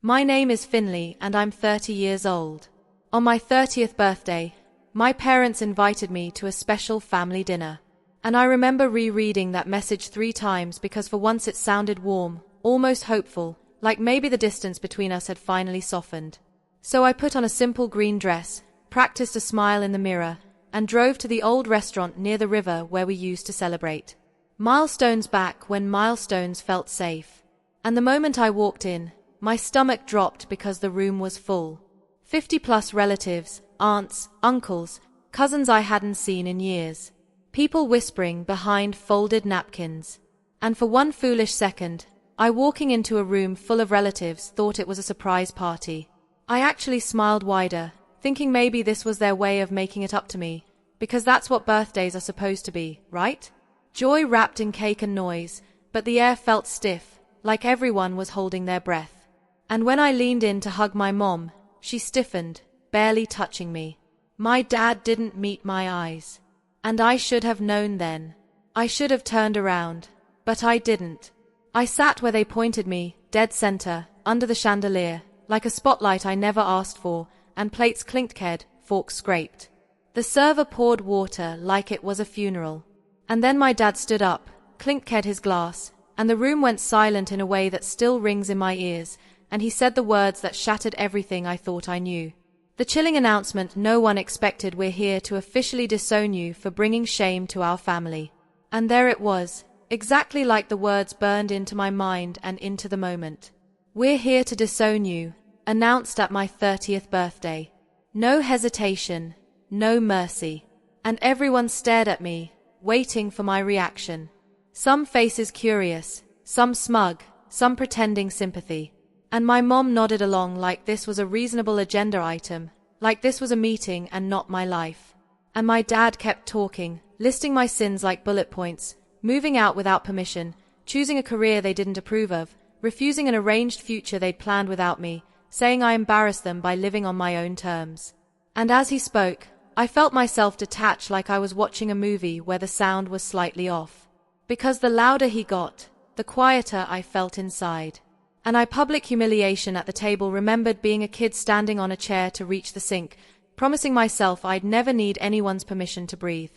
My name is Finley and I'm 30 years old. On my 30th birthday, my parents invited me to a special family dinner. And I remember rereading that message 3 times because for once it sounded warm, almost hopeful, like maybe the distance between us had finally softened. So I put on a simple green dress, practiced a smile in the mirror, and drove to the old restaurant near the river where we used to celebrate. Milestones back when milestones felt safe. And the moment I walked in, my stomach dropped because the room was full. 50+ relatives, aunts, uncles, cousins I hadn't seen in years. People whispering behind folded napkins. And for one foolish second, I walking into a room full of relatives thought it was a surprise party. I actually smiled wider, thinking maybe this was their way of making it up to me, because that's what birthdays are supposed to be, right? Joy wrapped in cake and noise, but the air felt stiff, like everyone was holding their breath. And when I leaned in to hug my mom, she stiffened, barely touching me. My dad didn't meet my eyes. And I should have known then. I should have turned around. But I didn't. I sat where they pointed me, dead center, under the chandelier, like a spotlight I never asked for, and plates clinked, forks scraped. The server poured water like it was a funeral. And then my dad stood up, clinked his glass, and the room went silent in a way that still rings in my ears, and he said the words that shattered everything I thought I knew. The chilling announcement no one expected: we're here to officially disown you for bringing shame to our family. And there it was, exactly like the words burned into my mind and into the moment. We're here to disown you, announced at my 30th birthday. No hesitation, no mercy. And everyone stared at me, waiting for my reaction. Some faces curious, some smug, some pretending sympathy. And my mom nodded along like this was a reasonable agenda item, like this was a meeting and not my life. And my dad kept talking, listing my sins like bullet points, moving out without permission, choosing a career they didn't approve of, refusing an arranged future they'd planned without me, saying I embarrassed them by living on my own terms. And as he spoke, I felt myself detach like I was watching a movie where the sound was slightly off. Because the louder he got, the quieter I felt inside. And I public humiliation at the table remembered being a kid standing on a chair to reach the sink, promising myself I'd never need anyone's permission to breathe.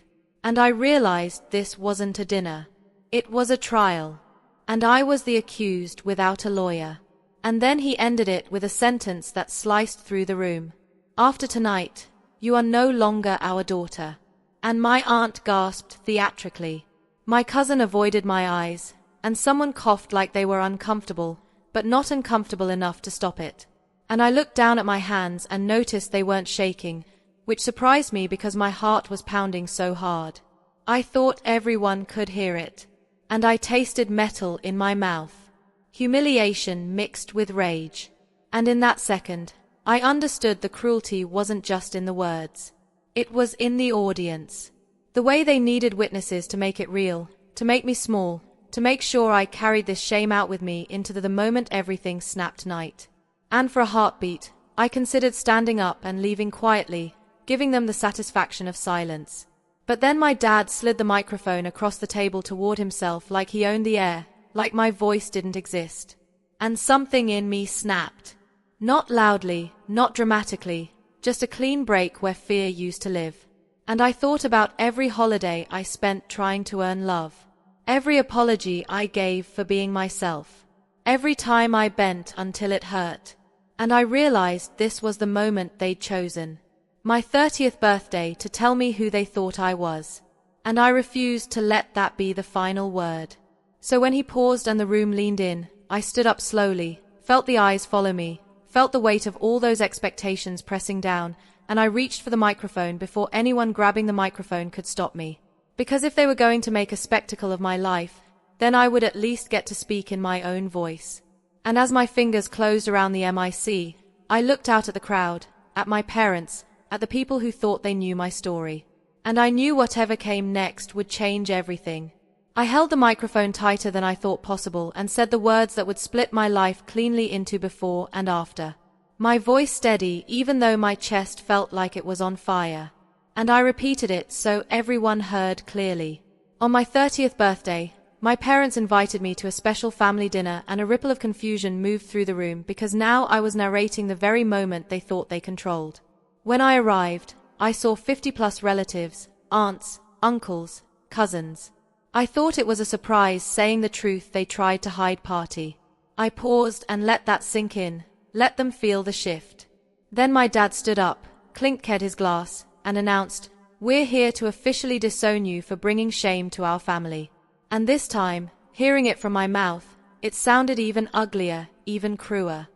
And I realized this wasn't a dinner. It was a trial. And I was the accused without a lawyer. And then he ended it with a sentence that sliced through the room. After tonight, you are no longer our daughter. And my aunt gasped theatrically. My cousin avoided my eyes, and someone coughed like they were uncomfortable, but not uncomfortable enough to stop it. And I looked down at my hands and noticed they weren't shaking, which surprised me because my heart was pounding so hard. I thought everyone could hear it. And I tasted metal in my mouth. Humiliation mixed with rage. And in that second, I understood the cruelty wasn't just in the words. It was in the audience. The way they needed witnesses to make it real, to make me small, to make sure I carried this shame out with me into the moment everything snapped night. And for a heartbeat, I considered standing up and leaving quietly, giving them the satisfaction of silence. But then my dad slid the microphone across the table toward himself like he owned the air, like my voice didn't exist. And something in me snapped. Not loudly, not dramatically, just a clean break where fear used to live. And I thought about every holiday I spent trying to earn love. Every apology I gave for being myself. Every time I bent until it hurt. And I realized this was the moment they'd chosen. My 30th birthday to tell me who they thought I was. And I refused to let that be the final word. So when he paused and the room leaned in, I stood up slowly, felt the eyes follow me, felt the weight of all those expectations pressing down, and I reached for the microphone before anyone grabbing the microphone could stop me. Because if they were going to make a spectacle of my life, then I would at least get to speak in my own voice. And as my fingers closed around the mic, I looked out at the crowd, at my parents, at the people who thought they knew my story. And I knew whatever came next would change everything. I held the microphone tighter than I thought possible and said the words that would split my life cleanly into before and after. My voice steady even though my chest felt like it was on fire. And I repeated it so everyone heard clearly. On my 30th birthday, my parents invited me to a special family dinner, and a ripple of confusion moved through the room because now I was narrating the very moment they thought they controlled. When I arrived, I saw 50-plus relatives, aunts, uncles, cousins. I thought it was a surprise, saying the truth they tried to hide party. I paused and let that sink in, let them feel the shift. Then my dad stood up, clinked his glass, and announced, "We're here to officially disown you for bringing shame to our family." And this time, hearing it from my mouth, it sounded even uglier, even crueler.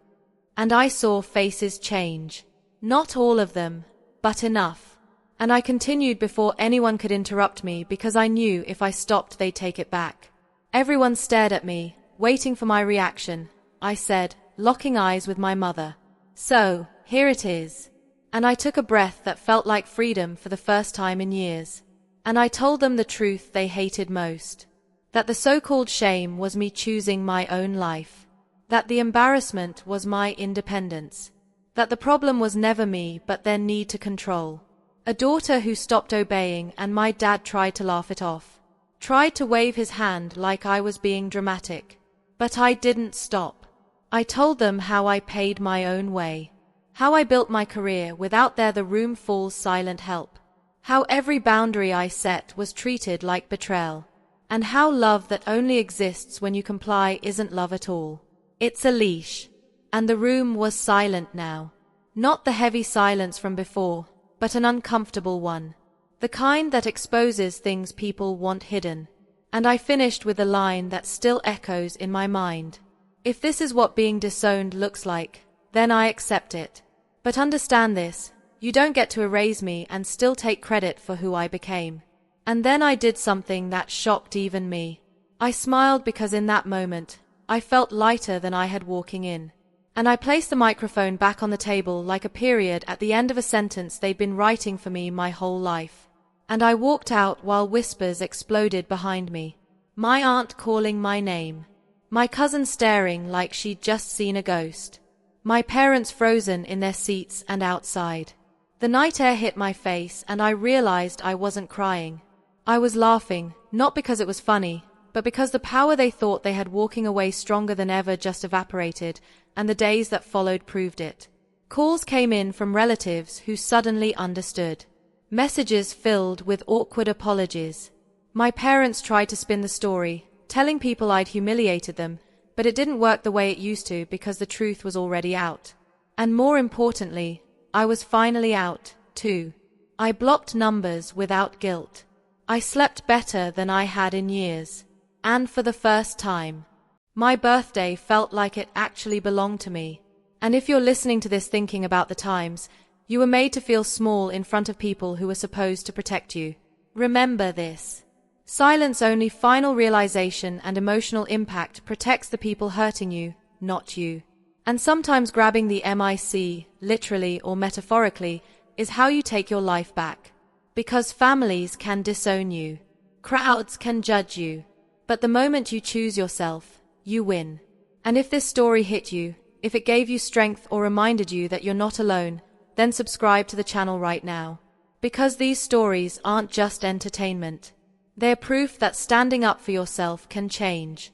And I saw faces change. Not all of them, but enough. And I continued before anyone could interrupt me because I knew if I stopped they'd take it back. Everyone stared at me, waiting for my reaction. I said, locking eyes with my mother, "So, here it is." And I took a breath that felt like freedom for the first time in years. And I told them the truth they hated most. That the so-called shame was me choosing my own life. That the embarrassment was my independence. That the problem was never me but their need to control. A daughter who stopped obeying, and my dad tried to laugh it off. Tried to wave his hand like I was being dramatic. But I didn't stop. I told them how I paid my own way. How I built my career without the room full's silent help. How every boundary I set was treated like betrayal. And how love that only exists when you comply isn't love at all. It's a leash. And the room was silent now. Not the heavy silence from before, but an uncomfortable one. The kind that exposes things people want hidden. And I finished with a line that still echoes in my mind. If this is what being disowned looks like, then I accept it. But understand this, you don't get to erase me and still take credit for who I became. And then I did something that shocked even me. I smiled because in that moment, I felt lighter than I had walking in. And I placed the microphone back on the table like a period at the end of a sentence they'd been writing for me my whole life. And I walked out while whispers exploded behind me. My aunt calling my name. My cousin staring like she'd just seen a ghost. My parents frozen in their seats and outside. The night air hit my face and I realized I wasn't crying. I was laughing, not because it was funny, but because the power they thought they had walking away stronger than ever just evaporated, and the days that followed proved it. Calls came in from relatives who suddenly understood. Messages filled with awkward apologies. My parents tried to spin the story, telling people I'd humiliated them, but it didn't work the way it used to because the truth was already out. And more importantly, I was finally out, too. I blocked numbers without guilt. I slept better than I had in years. And for the first time, my birthday felt like it actually belonged to me. And if you're listening to this thinking about the times, you were made to feel small in front of people who were supposed to protect you, remember this. Silence only final realization and emotional impact protects the people hurting you, not you. And sometimes grabbing the mic, literally or metaphorically, is how you take your life back. Because families can disown you. Crowds can judge you. But the moment you choose yourself, you win. And if this story hit you, if it gave you strength or reminded you that you're not alone, then subscribe to the channel right now. Because these stories aren't just entertainment. They're proof that standing up for yourself can change.